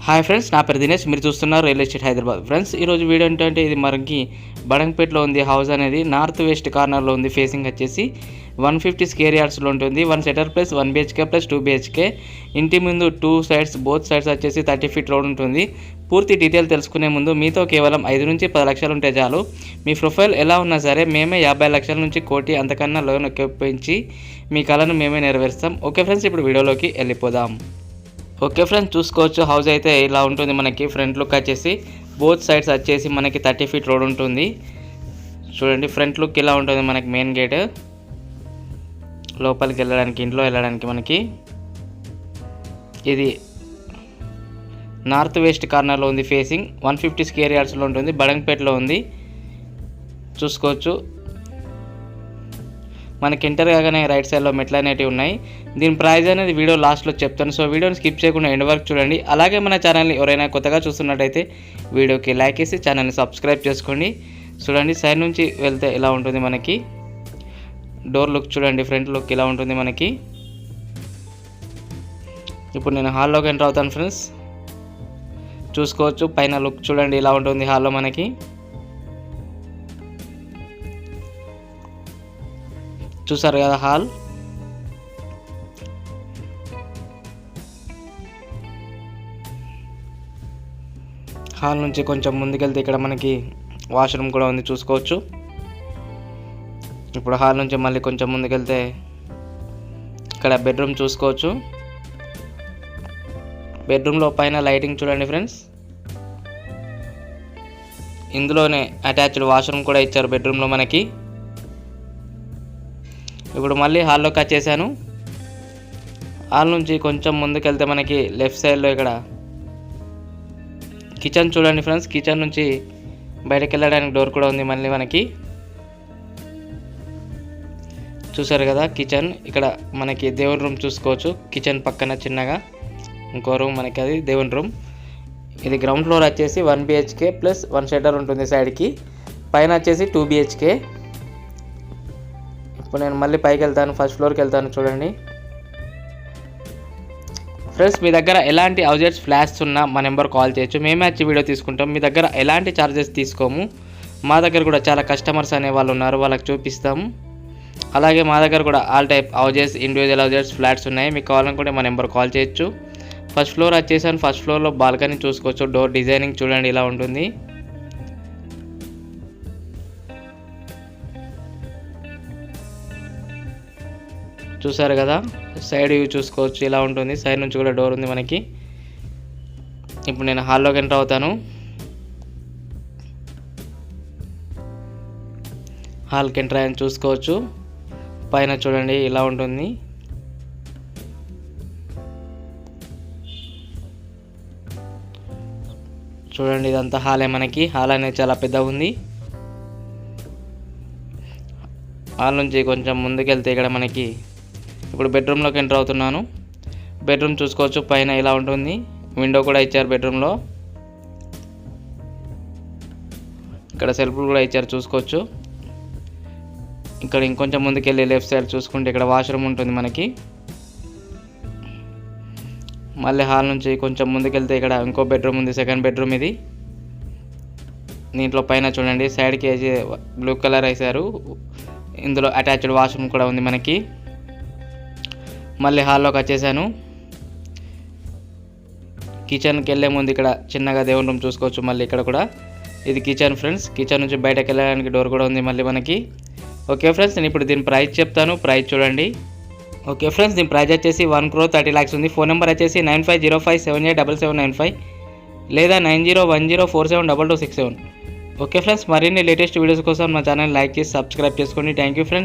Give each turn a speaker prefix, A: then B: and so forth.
A: Hi friends, నా పేరు దినేష్. మీరు చూస్తున్నారు రియల్ ఎస్టేట్ హైదరాబాద్. ఫ్రెండ్స్, ఈరోజు వీడియో ఏంటంటే ఇది మనకి బడంగపేటలో ఉంది. హౌస్ అనేది నార్త్ వెస్ట్ కార్నర్లో ఉంది. ఫేసింగ్ వచ్చేసి 150 స్క్వేర్ యార్డ్స్లో ఉంటుంది. 1 seater plus 1 BHK plus 2 BHK. ఇంటి ముందు 2 సైడ్స్, బోత్ సైడ్స్ వచ్చేసి 30 ఫీట్ రోడ్ ఉంటుంది. పూర్తి డీటెయిల్ తెలుసుకునే ముందు మీతో కేవలం 5 నుంచి 10 లక్షలు ఉంటే చాలు. మీ ప్రొఫైల్ ఎలా ఉన్నా సరే మేమే 50 లక్షల నుంచి కోటి అంతకన్నా లోన్ పెంచి మీ కళను మేమే నెరవేరుస్తాం. ఓకే ఫ్రెండ్స్, ఇప్పుడు వీడియోలోకి వెళ్ళిపోదాం. ఓకే ఫ్రెండ్స్, చూసుకోవచ్చు. హౌస్ అయితే ఇలా ఉంటుంది. మనకి ఫ్రంట్ లుక్ వచ్చేసి బోత్ సైడ్స్ వచ్చేసి మనకి 30 ఫీట్ రోడ్ ఉంటుంది. చూడండి, ఫ్రంట్ లుక్ ఇలా ఉంటుంది. మనకి మెయిన్ గేట్ లోపలికి వెళ్ళడానికి, ఇంట్లో వెళ్ళడానికి మనకి ఇది నార్త్ వెస్ట్ కార్నర్లో ఉంది. ఫేసింగ్ 150 స్క్వేర్ యార్డ్స్లో ఉంటుంది. బడంగపేటలో ఉంది. చూసుకోవచ్చు. మనకి ఎంటర్ కాగానే రైట్ సైడ్లో మెట్లు అనేటివి ఉన్నాయి. దీని ప్రైస్ అనేది వీడియో లాస్ట్లో చెప్తాను. సో వీడియోని స్కిప్ చేయకుండా ఎండ్ వరకు చూడండి. అలాగే మన ఛానల్ని ఎవరైనా కొత్తగా చూస్తున్నట్టయితే వీడియోకి లైక్ చేసి ఛానల్ని సబ్స్క్రైబ్ చేసుకోండి. చూడండి, సైడ్ నుంచి వెళ్తే ఇలా ఉంటుంది. మనకి డోర్ లుక్ చూడండి, ఫ్రంట్ లుక్ ఇలా ఉంటుంది మనకి. ఇప్పుడు నేను హాల్లోకి ఎంటర్ అవుతాను ఫ్రెండ్స్. చూసుకోవచ్చు, పైన లుక్ చూడండి ఇలా ఉంటుంది హాల్లో మనకి. చూసారు కదా హాల్. హాల్ నుంచి కొంచెం ముందుకెళ్తే ఇక్కడ మనకి వాష్రూమ్ కూడా ఉంది. చూసుకోవచ్చు. ఇప్పుడు హాల్ నుంచి మళ్ళీ కొంచెం ముందుకెళ్తే ఇక్కడ బెడ్రూమ్ చూసుకోవచ్చు. బెడ్రూమ్లో పైన లైటింగ్ చూడండి ఫ్రెండ్స్. ఇందులోనే అటాచ్డ్ వాష్రూమ్ కూడా ఇచ్చారు బెడ్రూమ్లో మనకి. ఇప్పుడు మళ్ళీ హాల్లోకి వచ్చేసాను. హాల్ నుంచి కొంచెం ముందుకెళ్తే మనకి లెఫ్ట్ సైడ్లో ఇక్కడ కిచెన్ చూడండి ఫ్రెండ్స్. కిచెన్ నుంచి బయటకు వెళ్ళడానికి డోర్ కూడా ఉంది మళ్ళీ మనకి. చూసారు కదా కిచెన్. ఇక్కడ మనకి దేవుని రూమ్ చూసుకోవచ్చు. కిచెన్ పక్కన చిన్నగా ఇంకో రూమ్ మనకి, అది దేవుని రూమ్. ఇది గ్రౌండ్ ఫ్లోర్ వచ్చేసి 1 BHK ప్లస్ 1 షెటర్ ఉంటుంది సైడ్కి. పైన వచ్చేసి 2 BHK. ఇప్పుడు నేను మళ్ళీ పైకి వెళ్తాను, ఫస్ట్ ఫ్లోర్కి వెళ్తాను. చూడండి ఫ్రెండ్స్, మీ దగ్గర ఎలాంటి హౌజెస్ ఫ్లాట్స్ ఉన్నా మా నెంబర్ కాల్ చేయొచ్చు. మేమే వచ్చి వీడియో తీసుకుంటాం. మీ దగ్గర ఎలాంటి ఛార్జెస్ తీసుకోము. మా దగ్గర కూడా చాలా కస్టమర్స్ అనే వాళ్ళు ఉన్నారు, వాళ్ళకి చూపిస్తాము. అలాగే మా దగ్గర కూడా all type houses, individual houses, flats ఉన్నాయి. మీకు కావాలనుకుంటే మా నెంబర్ కాల్ చేయొచ్చు. ఫస్ట్ ఫ్లోర్ వచ్చేసాను. ఫస్ట్ ఫ్లోర్లో బాల్కనీ చూసుకోవచ్చు. డోర్ డిజైనింగ్ చూడండి ఇలా ఉంటుంది. చూసారు కదా, సైడ్ వ్యూ చూసుకోవచ్చు ఇలా ఉంటుంది. సైడ్ నుంచి కూడా డోర్ ఉంది మనకి. ఇప్పుడు నేను హాల్లోకి ఎంటర్ అవుతాను. హాల్కి ఎంటర్ అయ్యాను చూసుకోవచ్చు. పైన చూడండి ఇలా ఉంటుంది. చూడండి, ఇదంతా హాలే మనకి. హాల్ అనేది చాలా పెద్దగా ఉంది. హాల్ నుంచి కొంచెం ముందుకెళ్తే ఇక్కడ మనకి ఇప్పుడు బెడ్రూమ్లోకి ఎంటర్ అవుతున్నాను. బెడ్రూమ్ చూసుకోవచ్చు. పైన ఇలా ఉంటుంది. విండో కూడా ఇచ్చారు బెడ్రూమ్లో. ఇక్కడ సెల్ఫ్లు కూడా ఇచ్చారు చూసుకోవచ్చు. ఇక్కడ ఇంకొంచెం ముందుకెళ్ళి లెఫ్ట్ సైడ్ చూసుకుంటే ఇక్కడ వాష్రూమ్ ఉంటుంది మనకి. మళ్ళీ హాల్ నుంచి కొంచెం ముందుకెళ్తే ఇక్కడ ఇంకో బెడ్రూమ్ ఉంది, సెకండ్ బెడ్రూమ్ ఇది. దీంట్లో పైన చూడండి సైడ్కి బ్లూ కలర్ వేసారు. ఇందులో అటాచ్డ్ వాష్రూమ్ కూడా ఉంది మనకి. మళ్ళీ హాల్లోకి వచ్చేసాను. కిచెన్కి వెళ్ళే ముందు ఇక్కడ చిన్నగా దేవుని రూమ్ చూసుకోవచ్చు. మళ్ళీ ఇక్కడ కూడా ఇది కిచెన్ ఫ్రెండ్స్. కిచెన్ నుంచి బయటకు వెళ్ళడానికి డోర్ కూడా ఉంది మళ్ళీ మనకి. ఓకే ఫ్రెండ్స్, నేను ఇప్పుడు దీని ప్రైస్ చెప్తాను. ప్రైస్ చూడండి. ఓకే ఫ్రెండ్స్, దీని ప్రైస్ వచ్చేసి 1,30,00,000 ఉంది. ఫోన్ నెంబర్ వచ్చేసి 9505787795 లేదా 9010472267. ఓకే ఫ్రెండ్స్, మరిన్ని లేటెస్ట్ వీడియోస్ కోసం మా ఛానల్ లైక్ చేసి సబ్స్క్రైబ్ చేసుకోండి. Thank you friends.